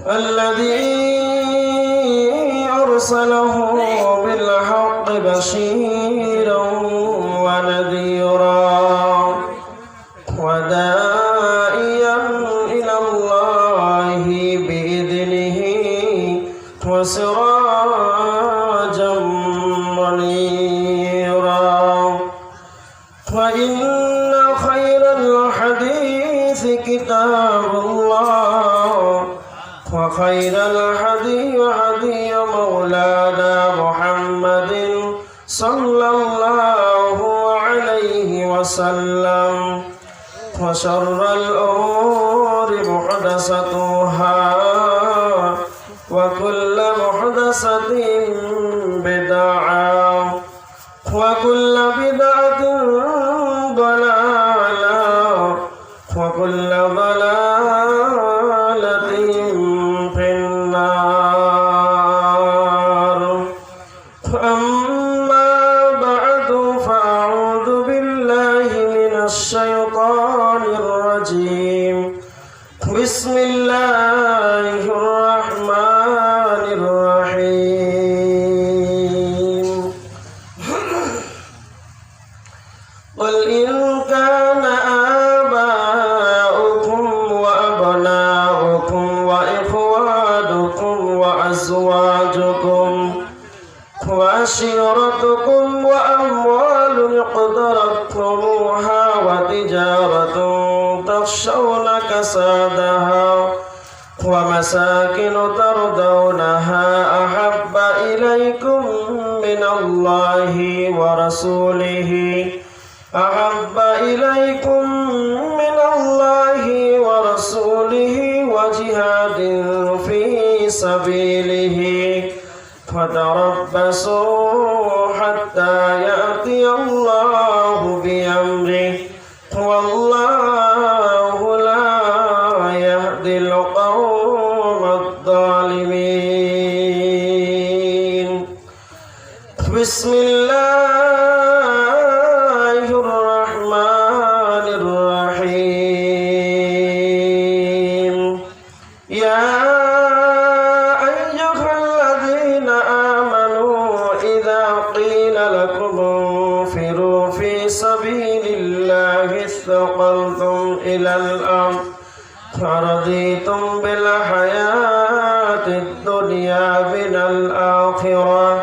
الذي أرسله بالحق بشيرا ونذيرا وداعيا إلى الله بإذنه وسراجا منيرا فإن خير الحديث كتاب الله وخير الهدي هدي مولانا محمد صلى الله عليه وسلم وشر الأمور محدثاتها وكل محدثة بدعة وكل بدعة ضلالة وكل ضلالة في النار أما بعد فأعوذ بالله من الشيطان الرجيم بسم الله الرحمن الرحيم قل إن كان آباؤكم وأبناؤكم وإخوانكم وأزواجكم وعشيرتكم وأموال اقترفتموها وتجارة تخشون كسادها ومساكن ترضونها أحب إليكم من الله ورسوله وجهاد في سبيله فتربصوا حتى يأتي الله بأمره والله لا يهدي القوم الظالمين بسم الله الرحمن الرحيم يا أيها الذين آمنوا إذا قيل لكم انفروا في سبيل الله اثقلتم إلى الأرض فرضيتم بالحياة الدنيا من الآخرة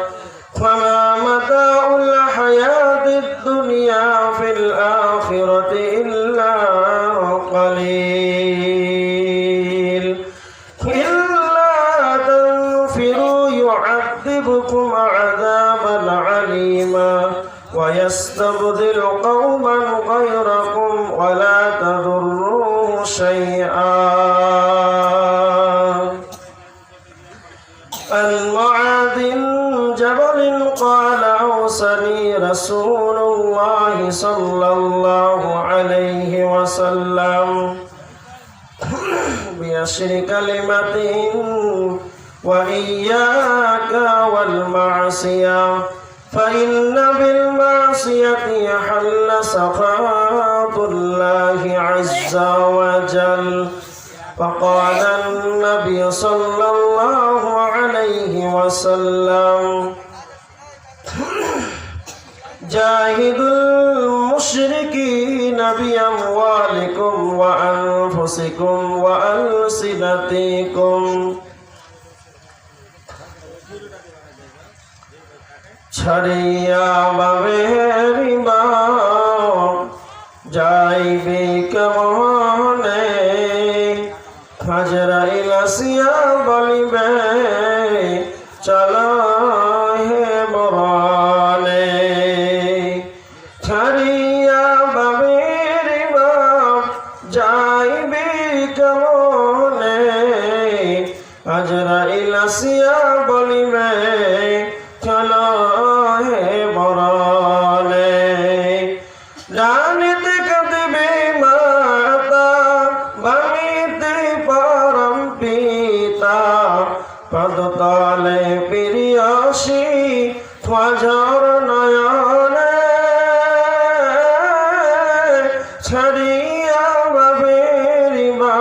فما متاع الحياة الدنيا في الآخرة إلا قليل إلا تنفروا يعذبكم عذابا عليما ويستبدل قوما غيركم ولا تضروه شيئا عن معاذ جبل قال أوصاني رسول الله صلى الله عليه وسلم بعشر كلمات وإياك والمعصية فإن بالمعصية يحل سخط الله عز وجل فقال النبي صلى الله عليه وسلم جاهدوا المشركين بأموالكم وأنفسكم وألسنتكم ছাড়িয়া বাবেরিবা যাইবে কেমনে হাজরাইল আসিয়া বলিবে চলো হে মরণে ছাড়িয়া বাবেরিবা যাইবে কেমনে হাজরাইল আসিয়া বলিবে চলো হে মরণে জানিতে কাঁদিবে মাতা ভাঙিতে পরম পিতা পদতলে প্রিয়সী ধ্বজর নয়নে ছাড়িয়া বাবেরিবা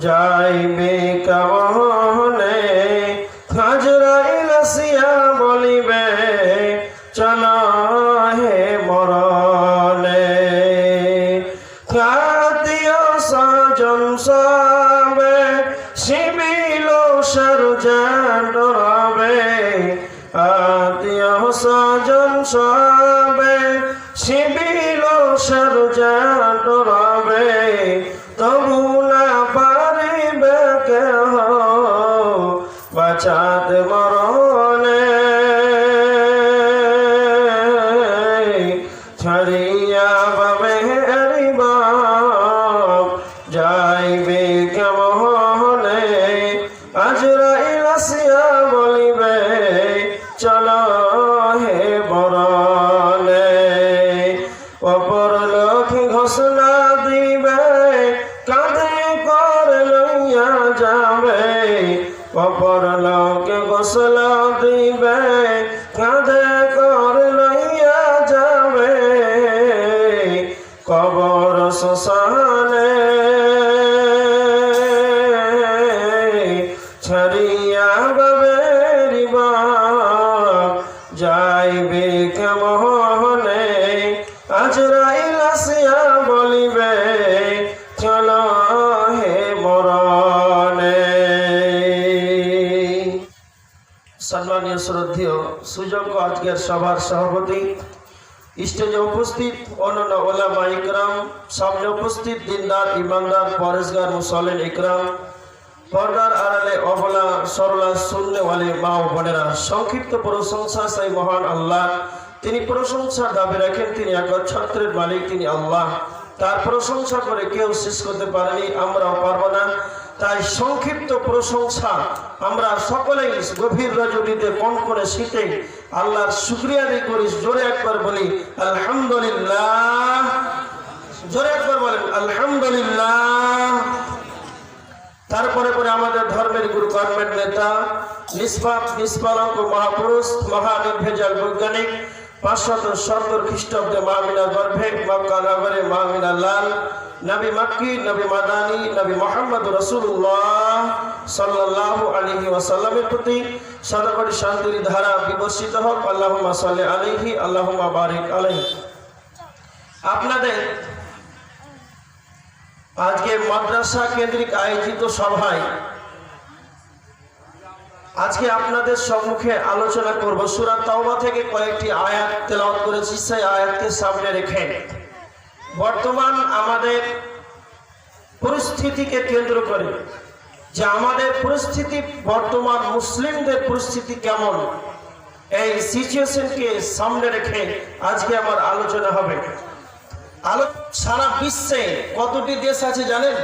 যাইবে কেমনে আজরাইল আসিয়া বলিবে চলো হে মরণে আত্মীয় স্বজন সবে শিবিল সর্জেন্ট রবে আত্মীয় স্বজন সবে শিবিল সর্জেন্ট রবে তবু না পারিবে কেহ বাঁচাতে মরণে ছাড়িয়া পাবে যাইবে কেমনে আজরাইল আসিয়া বলিবে চলো হে মরণে অপর লোক ঘোষণা দিবে কাঁধে করে লইয়া যাবে অপর লোক ঘোষণা দিবে কাঁধে করে লইয়া যাবে কবর শ্মশানে ছাড়িয়া বাবের যাইবে কেমনে আজরাইল আসিয়া বলিবে চলো হে মরণে। সম্মানীয় শ্রদ্ধেয় সুযোগ্য আজকের সভার সভাপতি, স্টেজে উপস্থিত অন্যান্য ওলামা ইকরাম, সামনে উপস্থিত দিনদার ইমানদার পরেশগার মুসল্লিন ইকরাম, পর্দার আড়ালে অবলা সরলা শূন্যওয়ালী মা ও বোনেরা, সংক্ষিপ্ত প্রশংসা সেই মহান আল্লাহ। তিনি প্রশংসার দাবি রাখেন, তিনি একচ্ছত্রের মালিক, তিনি আল্লাহ। তার প্রশংসা করে কেউ শেষ করতে পারেনি, আমরাও পারবো না। তাই সংক্ষিপ্ত প্রশংসা আমরা সকলেই গভীর রজনীতে কম করে শীতে আল্লাহর শুকরিয়া আদায় করি। জোরে একবার বলি আলহামদুলিল্লাহ, জোরে একবার বলেন আলহামদুলিল্লাহ। তারপরে পরে আমাদের ধর্মের গুরু, কর্মের নেতা, নিষ্পাপ নিষ্পালক মহাপুরুষ, মহানির্ভেজাল বৈজ্ঞানিক, 570 খ্রিস্টাব্দে মামিনা গর্ভে মক্কা নগরে মামিনা লাল, নবী মক্কি, নবী মাদানী, নবী মুহাম্মদ রাসূলুল্লাহ সাল্লাল্লাহু আলাইহি ওয়াসাল্লামের প্রতি সদাকোটি শান্তির ধারা বিবর্ষিত হোক। আল্লাহুম্মা সাল্লি আলাইহি, আল্লাহুম্মা বারিক আলাইহি। আপনাদের আজকে মাদ্রাসা কেন্দ্রিক আয়োজিত সভায় আজকে আপনাদের সম্মুখে আলোচনা করব। সূরা তাওবা থেকে কয়েকটি আয়াত তেলাওয়াত করেছি, সেই আয়াতকে সামনে রেখে বর্তমান আমাদের পরিস্থিতিকে কেন্দ্র করে যে আমাদের পরিস্থিতি, বর্তমান মুসলিমদের পরিস্থিতি কেমন, এই সিচুয়েশনকে সামনে রেখে আজকে আমার আলোচনা হবে। সারা বিশ্বে কতটি দেশ আছে জানেন?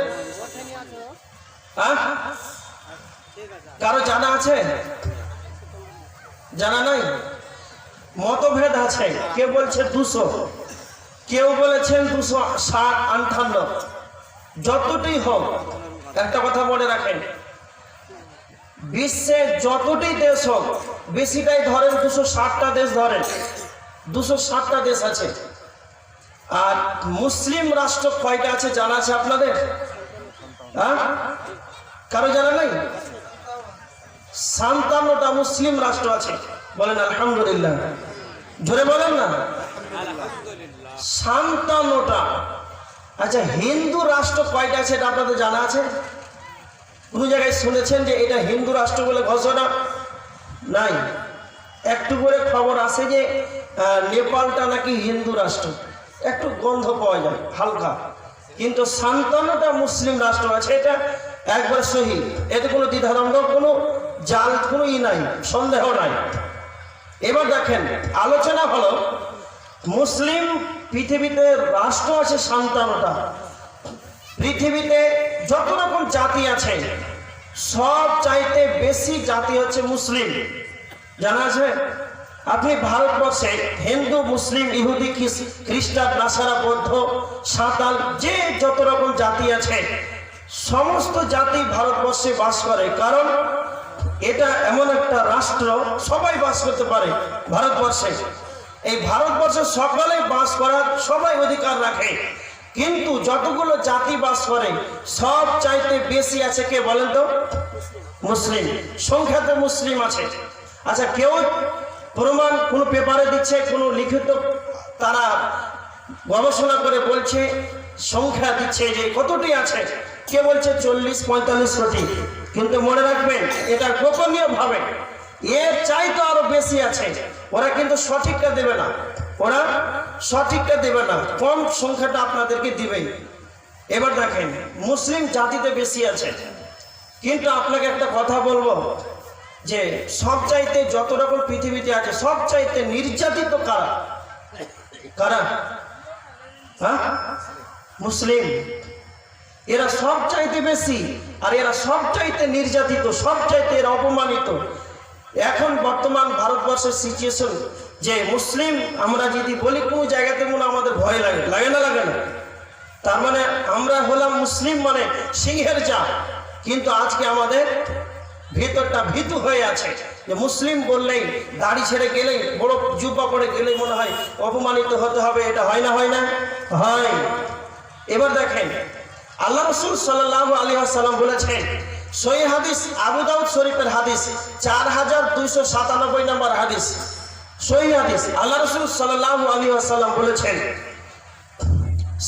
কারো জানা আছে? জানা নাই? মতভেদ আছে। কেউ বলছে 200, কেউ বলেছেন 258। যতটি হোক, একটা কথা মনে রাখেন, বিশ্বে যতটি দেশ হোক, বেশিটাই ধরেন 260টা দেশ ধরেন, 260টা দেশ আছে। আর মুসলিম রাষ্ট্র কয়টা আছে জানা আছে আপনাদের? কারো জানা নাই? 57টা মুসলিম রাষ্ট্র আছে। বলেন আলহামদুলিল্লাহ, জোরে বলেন না 57টা। আচ্ছা, হিন্দু রাষ্ট্র কয়টা আছে এটা আপনাদের জানা আছে? কোন জায়গায় শুনেছেন যে এটা হিন্দু রাষ্ট্র বলে ঘোষণা? নাই। একটু করে খবর আছে যে নেপালটা নাকি হিন্দু রাষ্ট্র, একটু গন্ধ পাওয়া যায় হালকা, কিন্তু 57টা মুসলিম রাষ্ট্র আছে, এটা একবার সহি। এতে কোনো দ্বিধাদ্বন্দ্ব, কোনো জাল, কোনো নাই, সন্দেহ নাই। এবার দেখেন, আলোচনা হলো মুসলিম পৃথিবীতে রাষ্ট্র আছে 57টা। পৃথিবীতে যত রকম জাতি আছে, সব চাইতে বেশি জাতি হচ্ছে মুসলিম। জানা আছে? আপনি ভারতবর্ষে হিন্দু, মুসলিম, ইহুদি, খ্রিস্টান, নাসারা, বৌদ্ধ, সাঁওতাল, যে যত রকম জাতি আছে, সমস্ত জাতি ভারতবর্ষে বাস করে। কারণ এটা এমন একটা রাষ্ট্র, সবাই বাস করতে পারে ভারতবর্ষে। এই ভারতবর্ষে সকলেই বাস করার সবাই অধিকার রাখে। কিন্তু যতগুলো জাতি বাস করে সব চাইতে বেশি আছে কে বলেন তো? মুসলিম। সংখ্যাতে মুসলিম আছে। আচ্ছা, কেউ প্রমাণ কোন পেপারে দিচ্ছে, কোন লিখিত তারা গবেষণা করে বলছে, সংখ্যা দিচ্ছে যে কতটি আছে? কে বলছে 40-45 কোটি। কিন্তু মনে রাখবেন, এটা গোপনীয় ভাবে, এর চাইতে আরো বেশি আছে। ওরা কিন্তু সঠিকটা দেবে না, ওরা সঠিকটা দেবে না, কম সংখ্যাটা আপনাদেরকে দিবে। এবার দেখেন, মুসলিম জাতিতে বেশি আছে, কিন্তু আপনাকে একটা কথা বলবো যে সব চাইতে যত রকম পৃথিবীতে আছে সব চাইতে নির্যাতিত কারা? কারা? হ্যাঁ, মুসলিম। এরা সব চাইতে বেশি, আর এরা সব চাইতে নির্যাতিত, সব চাইতে এরা অপমানিত। এখন বর্তমান ভারতবর্ষের সিচুয়েশন যে মুসলিম আমরা যদি বলি কোনো জায়গাতে মনে আমাদের ভয় লাগে, লাগে না? লাগে না? তার মানে আমরা হলাম মুসলিম মানে সিংহের জাত। কিন্তু আজকে আমাদের ভিতরটা ভীতু হয়ে আছে যে মুসলিম বললেই, দাড়ি ছেড়ে গেলেই, বড় জুব্বা পরে গেলেই মনে হয় অপমানিত হতে হবে। এটা হয় না? হয় না? হয়। এবার দেখেন, আল্লাহ রাসূল সাল্লাল্লাহু আলাইহি ওয়াসাল্লাম বলেছেন, সহিহ হাদিস, আবু দাউদ শরীফের হাদিস, 4297 নম্বর হাদিস, সহিহ হাদিস। আল্লাহ রাসূল সাল্লাল্লাহু আলাইহি ওয়াসাল্লাম বলেছেন,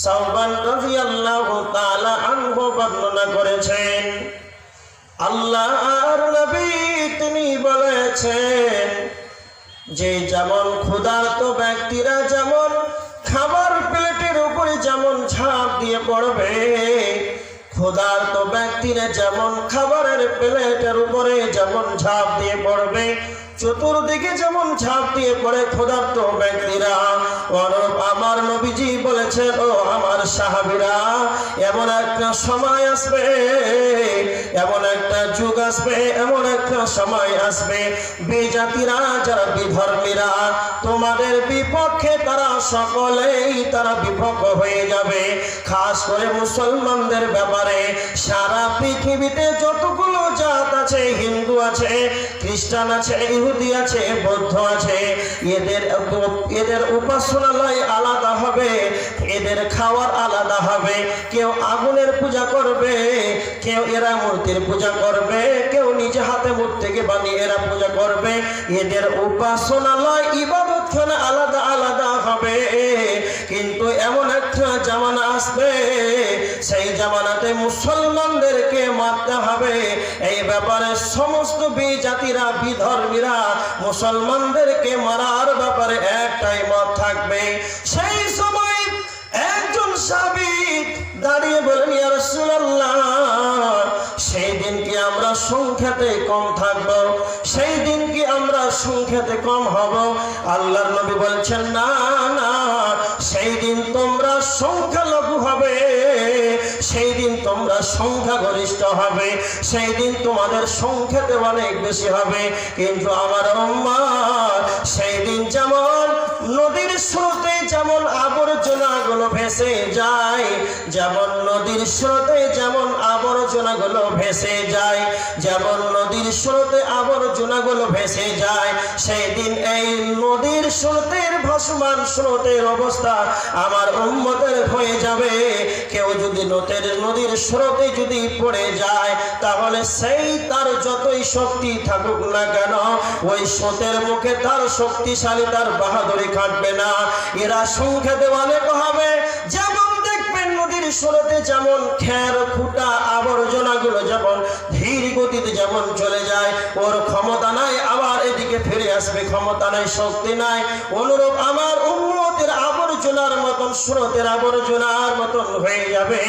সাওবান রাদিয়াল্লাহু তাআলা আনহু বর্ণনা করেছেন, আল্লাহর নবী তিনি বলেছেন যে যেমন ক্ষুধার্ত ব্যক্তিরা যেমন খাবার প্লেটের উপরে যেমন ঝাঁপ দিয়ে পড়বে, ক্ষুধার্ত ব্যক্তিরা যেমন খাবারের প্লেটের উপরে যেমন ঝাঁপ দিয়ে পড়বে, চতুর্দিকে যেমন ঝাঁপ দিয়ে পড়ে ক্ষুধার্ত ব্যক্তিরা, আমার নবীজি বলেছেন, ও আমার সাহাবীরা, এমন একটা সময় আসবে, এমন একটা যুগ আসবে, এমন একটা সময় আসবে, বিজাতিরা যারা বিধর্মীরা তোমাদের বিপক্ষে তারা সকলেই তারা বিপক্ষ হয়ে যাবে। খাস করে মুসলমানদের ব্যাপারে সারা পৃথিবীতে যতগুলো জাত আছে, হিন্দু আছে, খ্রিস্টান আছে, ইহুদি আছে, বৌদ্ধ আছে, এদের উপাসনালয় আলাদা হবে, এদের খাওয়ার আলাদা হবে। কেউ আগুনের পূজা করবে, কেউ এরা মূর্তির পূজা করবে, কেউ নিজে হাতে মূর্তিকে বানিয়ে এরা পূজা করবে। এদের উপাসনালয় ইবাদতখানা আলাদা আলাদা হবে। কিন্তু এমন একটা জামানা আসবে, সেই জামানাতে মুসলমানদেরকে মারতে হবে। এই ব্যাপারে সমস্ত বিজাতিরা, বিধর্মীরা মুসলমানদেরকে মারার ব্যাপারে একটাই মত থাকবে। সেই সময় একজন সাহাবী দাঁড়িয়ে বলেন, ইয়া রাসূলুল্লাহ, সেই দিন কি আমরা সংখ্যাতে কম থাকব? সেই দিন কি আমরা সংখ্যাতে কম হব? আল্লাহর নবী বলছেন, না না, সেই দিন তোমরা সংখ্যালঘু হবে, সেই দিন তোমরা সংখ্যাগরিষ্ঠ হবে, সেই দিন তোমাদের সংখ্যাতে অনেক বেশি হবে। কিন্তু আমার উম্মত সেই দিন যেমন নদীর স্রোতে যেমন আবর্জনাগুলো ভেসে যায়, যেমন নদীর স্রোতে যেমন আবর্জনাগুলো ভেসে যায়, যেমন নদীর স্রোতে আবর্জনাগুলো ভেসে যায়, সেই দিন এই নদীর স্রোতের ভাসমান স্রোতের অবস্থা আমার উম্মতের হয়ে যাবে। কেউ যদি নদীর স্রোতে যদি পড়ে যায়, তাহলে সেই তার যতই শক্তি থাকুক না কেন, ওই স্রোতের মুখে তার শক্তিশালী, তার বাহাদুরি খাটবে না। এরা সংখ্যাতে অনেক হবে। যেমন দেখবেন নদীর স্রোতে যেমন খের খুঁটা আবর্জনাগুলো যেমন ধীর গতিতে যেমন চলে যায়, ওর ক্ষমতা নাই আবার এদিকে ফিরে আসবে, ক্ষমতা নাই, শক্তি নাই। অনুরূপ আমার উম্মতের আবর্জনার মতন, স্রোতের আবর্জনার মতন হয়ে যাবে,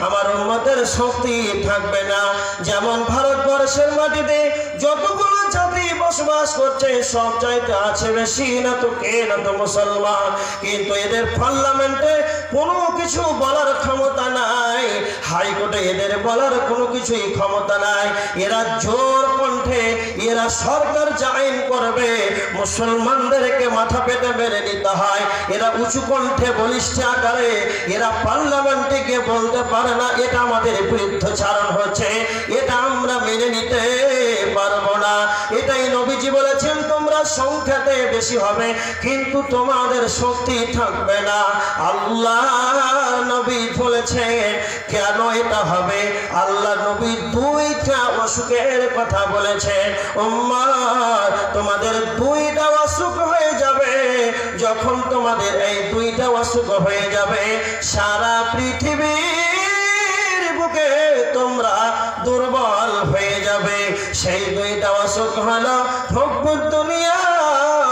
আমার উম্মতের শক্তি থাকবে না। যেমন ভারতবর্ষের মাটিতে যতগুলো জাতি বসবাস করছে সব চাইতে আছে বেশি না তো কে, না তো মুসলমান। কিন্তু এদের পার্লামেন্টে কোনো কিছু বলার ক্ষমতা নাই, হাইকোর্টে এদের বলার কোনো কিছুই ক্ষমতা নাই। এরা জোর কণ্ঠে, এরা সরকার যা আইন করবে মুসলমানদেরকে মাথা পেতে মেরে নিতে হয়। এরা উঁচু কণ্ঠে বলিষ্ঠ আকারে এরা পার্লামেন্টে গিয়ে বলতে পারে না, এটা আমাদের বিরুদ্ধাচরণ হচ্ছে, এটা আমরা মেনে নিতে পারবো না। এটাই নবীজি বলেছেন, তোমরা সংখ্যাতে বেশি হবে, কিন্তু তোমাদের শক্তি থাকবে না। আল্লাহর নবী বলেছেন কেন এটা হবে? আল্লাহ নবী দুইটা অসুখের কথা বলেছেন। উম্মত, তোমাদের দুইটা অসুখ হয়ে যাবে। যখন তোমাদের এই দুইটা অসুখ হয়ে যাবে, সারা পৃথিবীর বুকে তোমরা দুর্বল হয়ে যাবে। সেই দুইটা অসুখ হলো হুব্বুদ দুনিয়া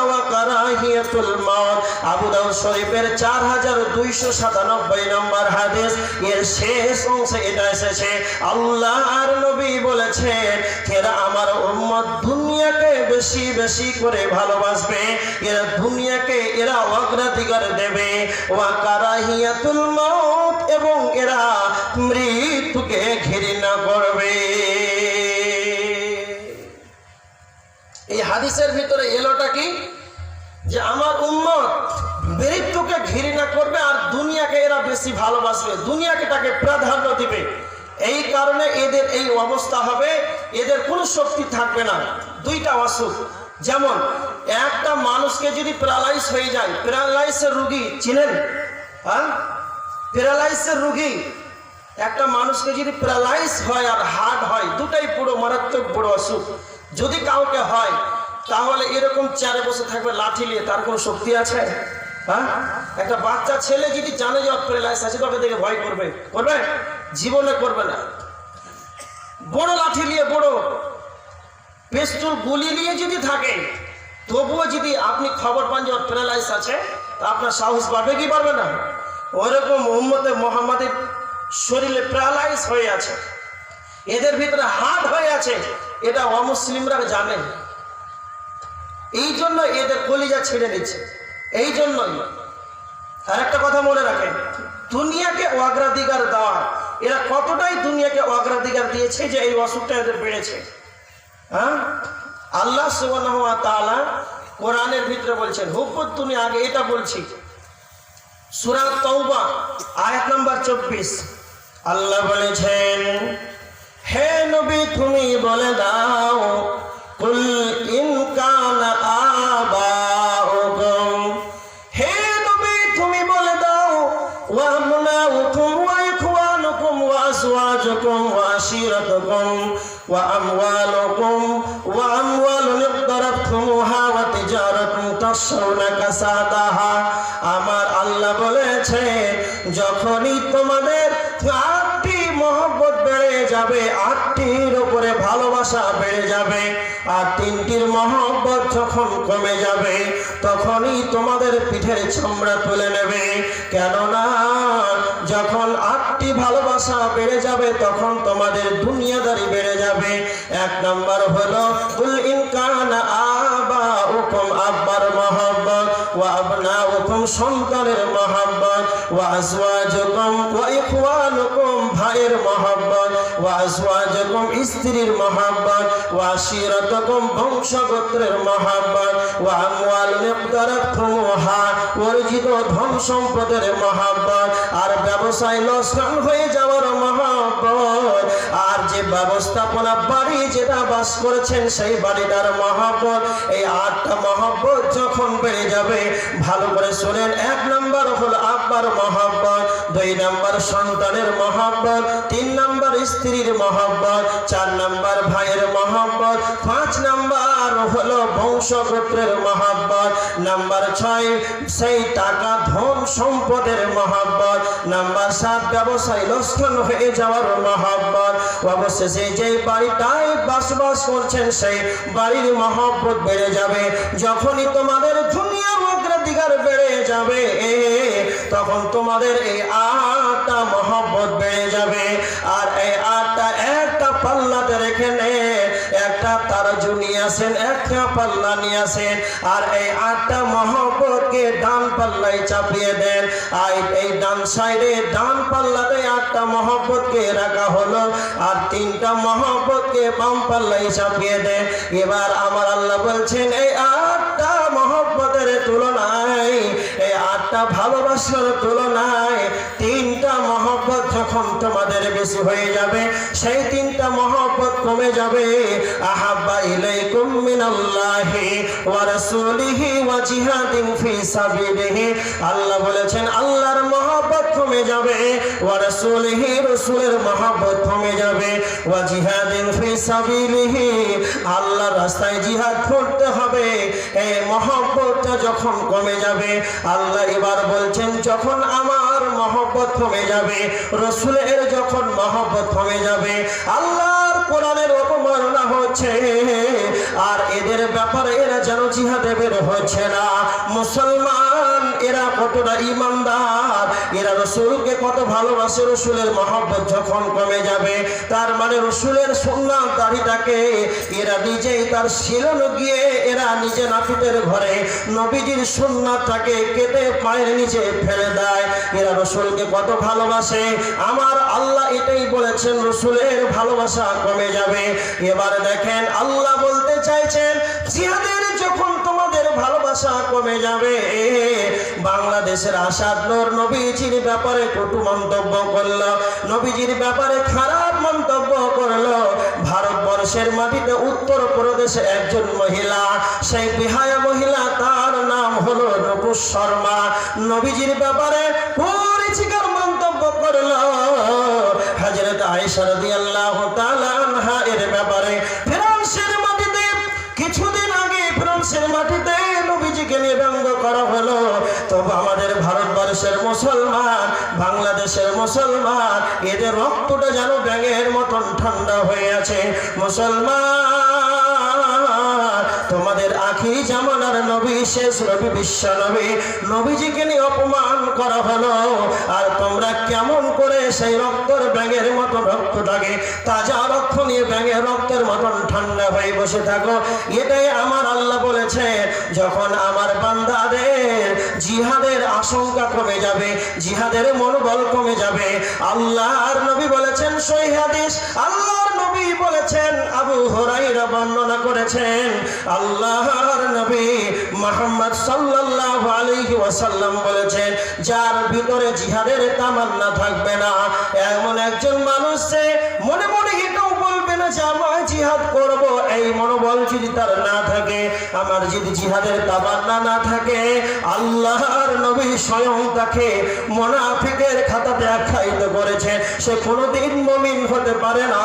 ওয়া কারাহিয়াতুল মাউত। আবু দাউদ শরীফের 4297 নম্বর হাদিস, এর শেষ অংশে এটা এসেছে। আল্লাহর নবী বলেছেন এরা আমার উম্মত দুনিয়াকে বেশি বেশি করে ভালোবাসবে, এরা দুনিয়াকে এরা অগ্রাধিকার দেবে। ওয়া কারাহিয়াতুল মাউত, এবং এরা মৃত্যুকে ঘৃণা করবে। এই হাদিসের ভিতরে এলোটা কি? যে আমার উম্মত মৃত্যুকে ঘৃণা করবে আর দুনিয়াকে এরা বেশি ভালোবাসবে, দুনিয়াকে তাকে প্রাধান্য দিবে। এই কারণে এদের এই অবস্থা হবে, এদের কোনো শক্তি থাকবে না। দুইটা অসুখ, যেমন একটা মানুষকে যদি প্যারালাইজ হয়ে যায়, প্যারালাইসের রোগী চিনেন? হ্যাঁ, প্যারালাইসের রোগী একটা মানুষকে যদি প্যারালাইজ হয় আর হার্ট হয়, দুটাই পুরো মারাত্মক বড় অসুখ। যদি কাউকে হয় তাহলে এরকম চেয়ারে বসে থাকবে লাঠি নিয়ে, তার কোনো শক্তি আছে? হ্যাঁ, একটা বাচ্চা ছেলে যদি জানে যে প্যারালাইজ আছে, তবে দেখে ভয় করবে? করবে? জীবনে করবে না। বড় লাঠি নিয়ে, বড় পিস্তল গুলি নিয়ে যদি থাকে, তবুও যদি আপনি খবর পান যে প্যারালাইজ আছে, আপনার সাহস বাড়বে কি পারবে না? ওইরকম উম্মতে মুহাম্মাদের শরীরে প্যারালাইজ হয়ে আছে, এদের ভিতরে হার্ট হয়ে আছে, এটা অমুসলিমরা জানে। এই জন্য এদের কলিজা ছেড়ে দিচ্ছে। এই জন্যই আর একটা কথা মনে রাখেন, দুনিয়াকে অগ্রাধিকার দেওয়া, এরা কতটাই দুনিয়াকে অগ্রাধিকার দিয়েছে যে এই অসুখটা এদের বেড়েছে। হ্যাঁ, আল্লাহ সুবহানাহু ওয়া তাআলা কোরআনের ভিতরে বলছেন হুব্বুদ দুনিয়া। আগে এটা বলছি, সূরা তাওবা আয়াত নাম্বার 24, আল্লাহ বলেছেন হে নবী তুমি বলে দাও, কুল ইন কানা আবাউকুম, হে নবী তুমি বলে দাও, ওয়া আমনাউকুম ওয়া ইখওয়ানুকুম ওয়া আজওয়াজুকুম ওয়া আশিরাতুকুম ওয়া আমওয়ালুকুম ওয়া আমওয়ালুন ইqtarabtumuha ওয়া তিজারাতুন তাশাউনা কাসাদাহা। আমার আল্লাহ বলেছে যখনই তোমাদের আটটি মহব্বত বেড়ে যাবে, আটটির উপরে ভালোবাসা বেড়ে যাবে, আর তিনটির মহব্বত যখন কমে যাবে, তখনই তোমাদের পিঠের চামড়া তুলে নেবে। কেননা যখন আটটি ভালোবাসা বেড়ে যাবে, তখন তোমাদের দুনিয়াদারি বেড়ে যাবে। এক নম্বর হলো কুল ইন কানা আবাউকুম, আব্বার মহব্বত, ওয়া আবনাউকুম সন্তানের মহব্বত, ওয়া আজওয়াজুকুম ওয়া ইখওয়ানুকুম ভাইয়ের মহব্বত, ওয়া আজওয়াজুকুম স্ত্রীর মহব্বত, ওয়া আশিরাতুকুম বংশগোত্রের মহব্বত, ওয়া আমওয়ালুন ইqtarabtumuha অর্জিত ধন সম্পদের মহব্বত, আর ব্যবসায় লোকসান হয়ে যাওয়ার মহব্বত, আর যে ব্যবস্থাপনা বাড়ি যেটা বাস করেছেন সেই বাড়িটার মহব্বত। এই আটটা মহব্বত যখন বেড়ে যাবে, ভালো করে শোনেন, এক নম্বর হলো আব্বার মহব্বত, দুই নম্বর সন্তানের মহব্বত, তিন নম্বর স্ত্রীর মহব্বত, চার নম্বর ভাইয়ের মহব্বত, পাঁচ নম্বর হলো বংশগোত্রের মহব্বত, নাম্বার 6 সেই টাকা ধন সম্পদের মহব্বত, নাম্বার 7 ব্যবসায় লোকসান হয়ে যাওয়ার মহব্বত, অবশেষে যে বাড়িটায় বসবাস করছেন সেই বাড়ির মহব্বত বেড়ে যাবে। যখনই তোমাদের দুনিয়ার অগ্রাধিকার বেড়ে যাবে, তখন তোমাদের এই আটটা মহব্বত বেড়ে যাবে। আর এই আটটা একটা পাল্লাতে রেখে নে, একটা তারাজু নিয়ে আসেন, একটা পাল্লা নিয়ে আসেন, আর এই আটটা মহব্বতকে ডান পাল্লায় চাপিয়ে দেন। আর এই ডান সাইডে ডান পাল্লাতে আটটা মহব্বতকে রাখা হলো, আর তিনটা মহব্বতকে বাম পাল্লায় চাপিয়ে দেন। এবার আমার আল্লাহ বলছেন এই আটটা মহব্বতের তুলনায়, এই আটটা ভালোবাসার তুলনায় তিনটা মহব্বত যখন তোমাদের বেশি হয়ে যাবে, সেই তিনটা মহব্বত কমে যাবে আহাব্বা ইলাইকুম মিনাল্লাহি ওয়া রাসূলিহি ওয়া জিহাদিন ফি সাবিলিহি আল্লাহ বলেছেন আল্লাহর মহব্বত কমে যাবে ওয়া রাসূলিহি রাসূলের মহব্বত কমে যাবে ওয়া জিহাদিন ফি সাবিলিহি আল্লাহর রাস্তায় জিহাদ করতে হবে এই মহব্বতটা যখন কমে যাবে আল্লাহ এবার বলছেন যখন আমার মহব্বত কমে যাবে রাসূলের যখন মহব্বত কমে যাবে আল্লাহর কোরআনের অপমাননা হচ্ছে আর এদের ব্যাপারে এরা যেন জিহাদে বের হচ্ছে না মুসলমান এরা কতটা ঈমানদার এরা রাসূলকে কত ভালোবাসে রাসূলের মহব্বত যখন কমে যাবে তার মানে রাসূলের সুন্নাত দাড়িটাকে এরা নিজেই তার শিলন গিয়ে এরা নিজে নাপিতের ঘরে নবীজির সুন্নাতটাকে কেটে পায়ের নিচে ফেলে দেয় এরা রাসূলকে কত ভালোবাসে আমার আল্লাহ এটাই বলেছেন রাসূলের ভালোবাসা কমে যাবে এবার দেখেন আল্লাহ বলতে চাইছেন জিহাদের যখন তোমাদের ভালোবাসা কমে যাবে বাংলাদেশের আসাদ নূর নবীজির ব্যাপারে কটু মন্তব্য করলো নবীজির ব্যাপারে খারাপ মন্তব্য করলো ভারতবর্ষের মাটিতে উত্তর প্রদেশে একজন মহিলা সেই বিহায়া মহিলা তার নাম হলো নূপুর শর্মা নবীজির ব্যাপারে পরিচিকার মন্তব্য করলো হযরত আয়েশা রাদিয়াল্লাহু তাআলা আনহা এর ব্যাপারে ফ্রান্সের মাটিতে কিছুদিন আগে ফ্রান্সের মাটিতে নবীজিকে নিয়ে ব্যঙ্গ করা হলো তবে আমাদের ভারতবর্ষের মুসলমান বাংলাদেশের মুসলমান এদের রক্তটা যেন ব্যাঙের মতন ঠান্ডা হয়ে আছে মুসলমান তোমাদের আখিরি জামানার নবী শেষ নবী বিশ্ব নবী নবীজিকে নিয়ে অপমান করা হলো আর তোমরা কেমন করে সেই রক্তের ব্যাঙের মতন রক্তটাকে তাজা রক্ত নিয়ে ব্যাঙের রক্তের মতন ঠান্ডা হয়ে বসে থাকো এটাই আমার আল্লাহ বলেছে যখন আমার বান্দাদের জিহাদের আশঙ্কা কমে যাবে জিহাদের মনোবল কমে যাবে আল্লাহর নবী বলেছেন সহিহ হাদিস আল্লাহর নবী বলেছেন আবু হুরায়রা বর্ণনা করেছেন আল্লাহর নবী মুহাম্মদ সাল্লাল্লাহু আলাইহি ওয়াসাল্লাম বলেছেন যার ভিতরে জিহাদের তামান্না থাকবে না এমন একজন মানুষ সে মনে মনে এটাও বলবে না যে আমি জিহাদ করব এই মনোবল যদি তার না থাকে আমার যদি জিহাদের তামান্না না থাকে আল্লাহর নবী স্বয়ং তাকে মুনাফিকের খাতাতে আখ্যায়িত করেছে সে কোনোদিন মুমিন হতে পারে না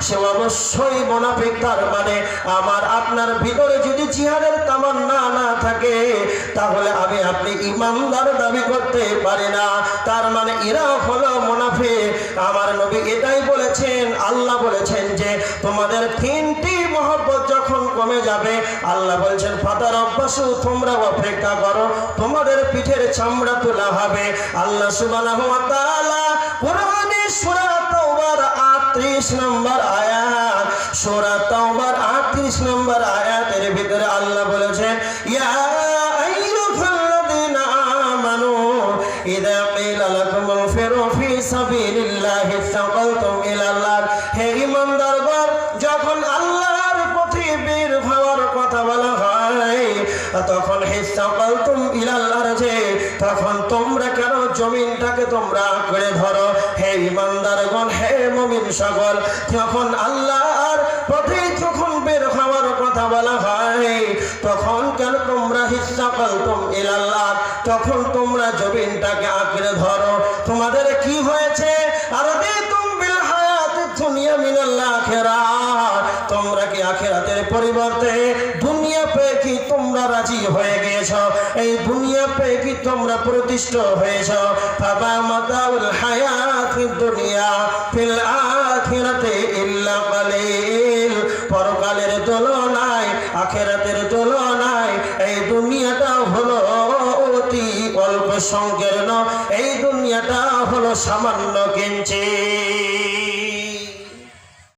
সে অবশ্যই মুনাফিক তার মানে আমার আপনার ভিতরে যদি জিহাদের তামান্না না থাকে তাহলে আমি আপনি ঈমানদার দাবি করতে পারি না তার মানে এরা হলো মুনাফিক আমার নবী এটাই বলেছেন আল্লাহ বলেছেন যে তোমাদের তিনটি মহব্বত যখন কমে যাবে আল্লাহ বলছেন ফাতারাব্বাসু তোমরা অপেক্ষা করো তোমাদের পিঠের চামড়া তোলা হবে আল্লাহ সুবহানাহু ওয়া তাআলা কোরআনে সূরা তাওবার 38 নম্বর আয়াত সূরা তাওবার 38 নম্বর আয়াতের ভিতরে আল্লাহ বলেছেন ইয়া আইয়ুহাল্লাযীনা আমানু ইযা কিলা লাকুম ইনফিরু ফি সাবিলিল্লাহি ইসতাকালতুম ইলাল্লাহ হে ঈমানদারগণ যখন আল্লাহর পথে বের হওয়ার কথা বলা হয় তখন ইসতাকালতুম ইলাল্লাহ যে তখন তোমরা কেন জমিনটাকে তোমরা আঁকড়ে ধরো হে ঈমানদারগণ হে মুমিন সকল যখন আল্লাহর পথে যখন বের হওয়ার কথা বলা হয় তখন কেন তোমরা ইসতাকালতুম ইলাল্লাহ তখন তোমরা জমিনটাকে আঁকড়ে ধরো তোমাদের কি হয়েছে আরাদিতুম বিল হায়াতিদ দুনিয়া মিনাল আখিরাহ তোমরা কি আখিরাতের পরিবর্তে দুনিয়া পেয়ে কি তোমরা রাজি হয়ে গিয়েছো এই দুনিয়া পেয়ে কি তোমরা প্রতিষ্ঠিত হয়েছো ফাবা মাতাউল হায়াতিদ দুনিয়া ফিল আখিরাতি ইল্লা কালিল পরকালের তুলনায় আখিরাতের তুলনায় এই দুনিয়াটা হলো অতি অল্প সংকীর্ণ এই দুনিয়াটা হলো সামান্য কিঞ্চিত